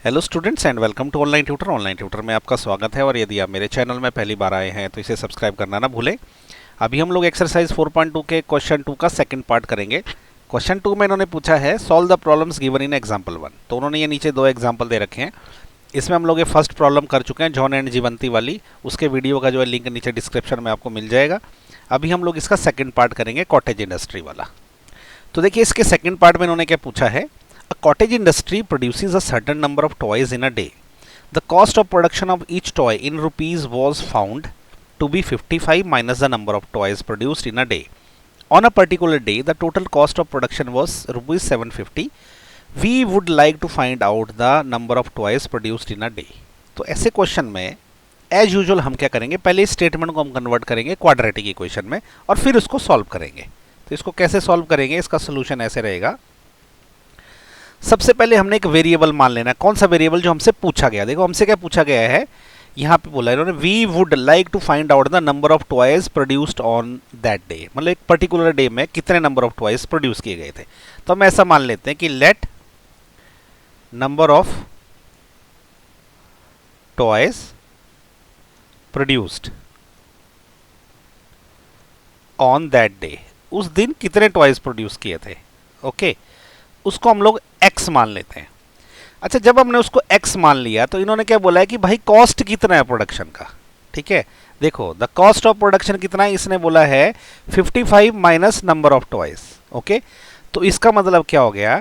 Hello students and welcome to online tutor. Online tutor में आपका स्वागत है और यदि आप मेरे चैनल में पहली बार आए हैं तो इसे सब्सक्राइब करना ना भूलें। अभी हम लोग एक्सरसाइज 4.2 के क्वेश्चन 2 का सेकंड पार्ट करेंगे। क्वेश्चन 2 में इन्होंने पूछा है solve the problems given in example 1। तो उन्होंने ये नीचे दो एग्जाम्पल दे रखे हैं। इसमें हम लोग ये फर्स्ट प्रॉब्लम कर चुके हैं जॉन एंड जीवंती वाली। उसके वीडियो का जो है लिंक नीचे डिस्क्रिप्शन में आपको मिल जाएगा। अभी हम लोग इसका सेकेंड पार्ट करेंगे कॉटेज इंडस्ट्री वाला। तो देखिए इसके सेकेंड पार्ट में इन्होंने क्या पूछा है, a cottage industry produces a certain number of toys in a day. The cost of production of each toy in rupees was found to be 55 minus the number of toys produced in a day. On a particular day, the total cost of production was rupees 750. We would like to find out the number of toys produced in a day. तो ऐसे question में as usual हम क्या करेंगे, पहले इस statement को हम कन्वर्ट करेंगे क्वाड्रेटिक इक्वेशन में और फिर उसको सॉल्व करेंगे। तो इसको कैसे सॉल्व करेंगे, इसका सोल्यूशन ऐसे रहेगा। सबसे पहले हमने एक वेरिएबल मान लेना है। कौन सा वेरिएबल? जो हमसे पूछा गया। देखो हमसे क्या पूछा गया है, यहाँ पे बोला इन्होंने we would like to find out the number of toys produced on that day. मतलब एक पर्टिकुलर डे में कितने नंबर ऑफ टॉयज प्रोड्यूस किए गए थे। तो हम ऐसा मान लेते हैं कि let number of toys produced on that day, उस दिन कितने टॉयज प्रोड्यूस किए थे। ओके, उसको हम लोग x मान लेते हैं। अच्छा, जब हमने उसको x मान लिया तो इन्होंने क्या बोला है कि भाई कॉस्ट कितना है प्रोडक्शन का। ठीक है, देखो द कॉस्ट ऑफ प्रोडक्शन कितना है, इसने बोला है 55 minus number of toys. Okay, तो इसका मतलब क्या हो गया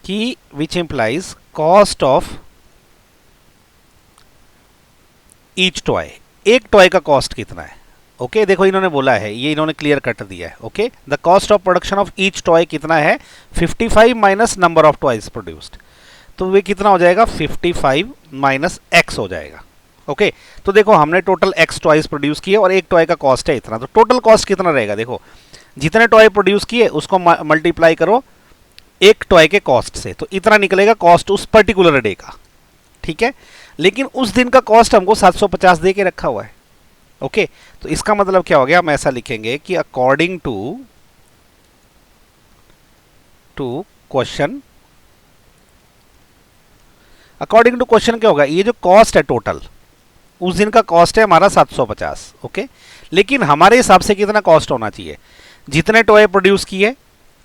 कि which implies cost of each toy, एक टॉय का कॉस्ट कितना है। ओके देखो इन्होंने बोला है, ये इन्होंने क्लियर कट दिया है। Okay, the cost of production of each toy कितना है, 55 minus number of toys produced. तो वे कितना हो जाएगा, 55 माइनस x हो जाएगा। ओके, तो देखो हमने टोटल x टॉयज प्रोड्यूस किए और एक टॉय का कॉस्ट है इतना। तो टोटल कॉस्ट कितना रहेगा, देखो जितने टॉय प्रोड्यूस किए उसको मल्टीप्लाई करो एक टॉय के कॉस्ट से, तो इतना निकलेगा कॉस्ट उस पर्टिकुलर डे का। ठीक है, लेकिन उस दिन का कॉस्ट हमको 750 दे के रखा हुआ है। ओके, तो इसका मतलब क्या हो गया, हम ऐसा लिखेंगे कि according to question, according to question क्या होगा, ये जो कॉस्ट है टोटल उस दिन का कॉस्ट है हमारा 750। ओके, लेकिन हमारे हिसाब से कितना कॉस्ट होना चाहिए, जितने टॉय प्रोड्यूस किए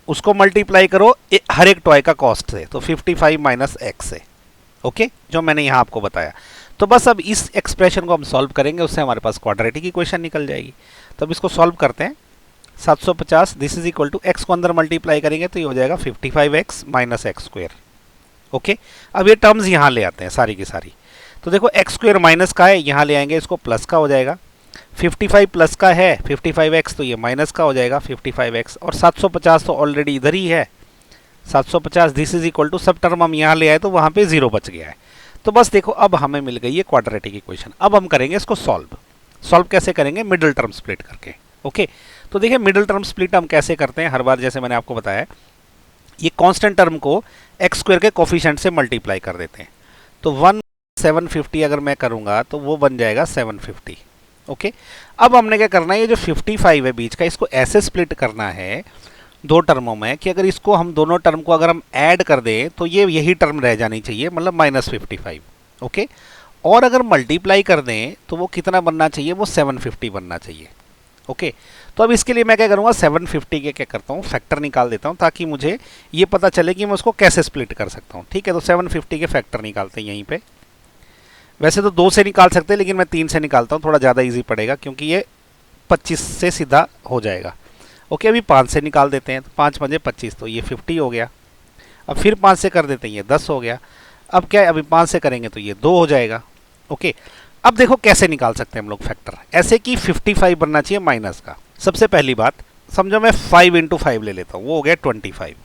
उसको मल्टीप्लाई करो हर एक टॉय का कॉस्ट से, तो 55 माइनस x से। ओके, जो मैंने यहां आपको बताया। तो बस अब इस एक्सप्रेशन को हम सॉल्व करेंगे, उससे हमारे पास क्वाड्रेटिक इक्वेशन निकल जाएगी। तो अब इसको सॉल्व करते हैं। 750 this is equal to x को अंदर मल्टीप्लाई करेंगे तो ये हो जाएगा 55x minus x square. Okay, अब ये टर्म्स यहाँ ले आते हैं सारी की सारी। तो देखो एक्स स्क्वेयर माइनस का है, यहाँ ले आएंगे इसको प्लस का हो जाएगा। 55 प्लस का है 55x, तो ये माइनस का हो जाएगा 55x, और 750 तो ऑलरेडी इधर ही है 750 दिस इज इक्वल टू, सब टर्म हम यहाँ ले आए तो वहाँ पे 0 बच गया है। तो बस देखो अब हमें मिल गई है क्वाड्रेटिक इक्वेशन। अब हम करेंगे इसको सॉल्व कैसे करेंगे, मिडिल टर्म स्प्लिट करके। ओके, तो देखिए मिडिल टर्म स्प्लिट हम कैसे करते हैं, हर बार जैसे मैंने आपको बताया, ये कांस्टेंट टर्म को एक्स स्क्वायर के कोफिशिएंट से मल्टीप्लाई कर देते हैं। तो 750 अगर मैं करूंगा तो वो बन जाएगा 750। ओके, अब हमने क्या करना है, ये जो 55 है बीच का, इसको ऐसे स्प्लिट करना है दो टर्मों में कि अगर इसको हम दोनों टर्म को अगर हम ऐड कर दें तो ये यही टर्म रह जानी चाहिए, मतलब माइनस 55। ओके, और अगर मल्टीप्लाई कर दें तो वो कितना बनना चाहिए, वो 750 बनना चाहिए। ओके, तो अब इसके लिए मैं क्या करूँगा, 750 के क्या करता हूँ, फैक्टर निकाल देता हूँ ताकि मुझे ये पता चले कि मैं उसको कैसे स्प्लिट कर सकता हूँ। ठीक है, तो 750 के फैक्टर निकालते हैं यहीं पे। वैसे तो 2 से निकाल सकते हैं लेकिन मैं 3 से निकालता हूँ, थोड़ा ज़्यादा ईजी पड़ेगा क्योंकि ये 25 से सीधा हो जाएगा। ओके, अभी 5 से निकाल देते हैं, तो 5 5 25, तो ये 50 हो गया। अब फिर 5 से कर देते हैं, ये 10 हो गया। अब क्या है, अभी 5 से करेंगे तो ये 2 हो जाएगा। ओके, अब देखो कैसे निकाल सकते हैं हम लोग फैक्टर, ऐसे कि 55 बनना चाहिए माइनस का। सबसे पहली बात समझो, मैं 5 इंटू 5 ले लेता हूँ, वो हो गया 25।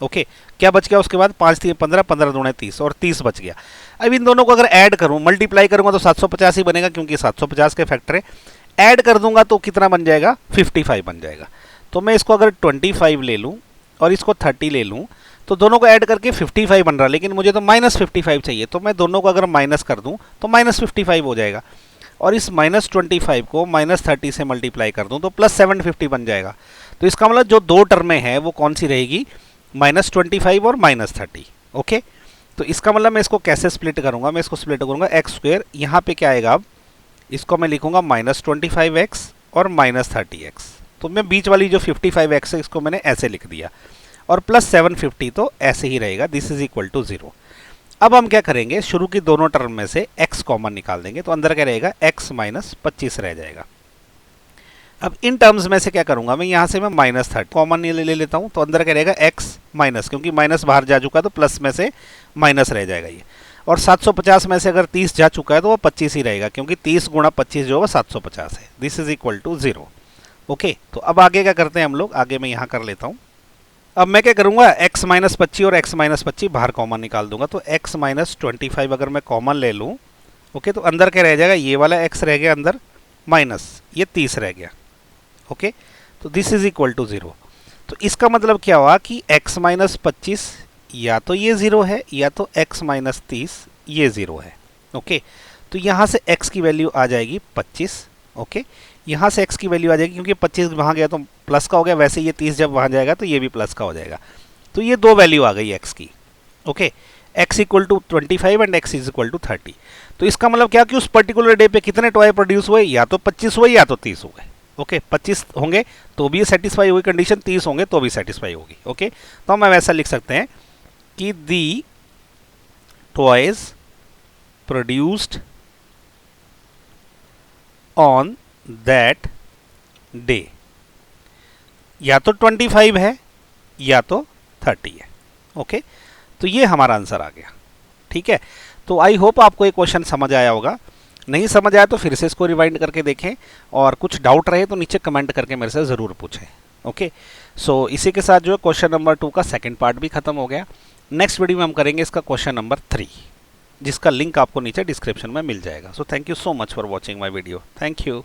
ओके, क्या बच गया उसके बाद, 5 3 15, 15 दूने 30, और 30 बच गया। अब इन दोनों को अगर ऐड करूँ, मल्टीप्लाई करूँगा तो 750 ही बनेगा क्योंकि 750 के फैक्टर है। ऐड कर दूंगा तो कितना बन जाएगा, 55 बन जाएगा। तो मैं इसको अगर 25 ले लूँ और इसको 30 ले लूँ तो दोनों को ऐड करके 55 बन रहा, लेकिन मुझे तो माइनस 55 चाहिए। तो मैं दोनों को अगर माइनस कर दूँ तो माइनस 55 हो जाएगा, और इस माइनस 25 को माइनस 30 से मल्टीप्लाई कर दूँ तो प्लस 750 बन जाएगा। तो इसका मतलब जो दो टर्में हैं वो कौन सी रहेगी, -25 और -30। ओके, तो इसका मतलब मैं इसको कैसे स्प्लिट करूंगा, मैं इसको स्प्लिट करूंगा एक्स स्क्वायर, यहाँ पे क्या आएगा अब, इसको मैं लिखूंगा -25x और -30x, तो मैं बीच वाली जो 55x है इसको मैंने ऐसे लिख दिया, और प्लस 750 तो ऐसे ही रहेगा, दिस इज इक्वल टू 0। अब हम क्या करेंगे, शुरू की दोनों टर्म में से x कॉमन निकाल देंगे, तो अंदर क्या रहेगा, x माइनस 25 रह जाएगा। अब इन टर्म्स में से क्या करूंगा मैं, यहाँ से मैं -30 कॉमन ले लेता हूँ, तो अंदर क्या रहेगा x माइनस, क्योंकि माइनस बाहर जा चुका है तो प्लस में से माइनस रह जाएगा ये, और 750 में से अगर 30 जा चुका है तो वो 25 ही रहेगा, क्योंकि 30 गुणा 25 जो है 750 है, this is equal to 0। Okay, तो अब आगे क्या करते हैं हम लोग, आगे मैं यहाँ कर लेता हूँ। अब मैं क्या करूँगा, x माइनस 25 और x माइनस 25 बाहर कॉमन निकाल दूंगा, तो x माइनस 25 अगर मैं कॉमन ले लूँ, ओके, तो अंदर क्या रह जाएगा, ये वाला x रह गया अंदर, माइनस ये 30 रह गया। ओके, तो दिस इज इक्वल टू 0। तो इसका मतलब क्या हुआ कि x माइनस 25 या तो ये 0 है, या तो x माइनस 30 ये 0 है। ओके, तो यहाँ से x की वैल्यू आ जाएगी 25। ओके, यहाँ से x की वैल्यू आ जाएगी, क्योंकि 25 वहाँ गया तो प्लस का हो गया, वैसे ये 30 जब वहाँ जाएगा तो ये भी प्लस का हो जाएगा, तो ये दो वैल्यू आ गई x की। Okay, x equal to 25 and x is equal to 30। तो इसका मतलब क्या कि उस पर्टिकुलर डे पे कितने टॉय प्रोड्यूस हुए, या तो 25 हुए या तो 30 हुए। ओके, 25 होंगे तो भी सेटिस्फाई होगी कंडीशन, 30 होंगे तो भी सेटिस्फाई होगी। ओके, तो हम ऐसा लिख सकते हैं कि the toys produced on that day या तो 25 है या तो 30 है। ओके, तो ये हमारा आंसर आ गया। ठीक है, तो आई होप आपको ये क्वेश्चन समझ आया होगा, नहीं समझ आया तो फिर से इसको रिवाइंड करके देखें, और कुछ डाउट रहे तो नीचे कमेंट करके मेरे से ज़रूर पूछें। ओके, सो इसी के साथ जो है क्वेश्चन नंबर 2 का सेकंड पार्ट भी खत्म हो गया। नेक्स्ट वीडियो में हम करेंगे इसका क्वेश्चन नंबर 3, जिसका लिंक आपको नीचे डिस्क्रिप्शन में मिल जाएगा। So thank you so much for watching my video, thank you.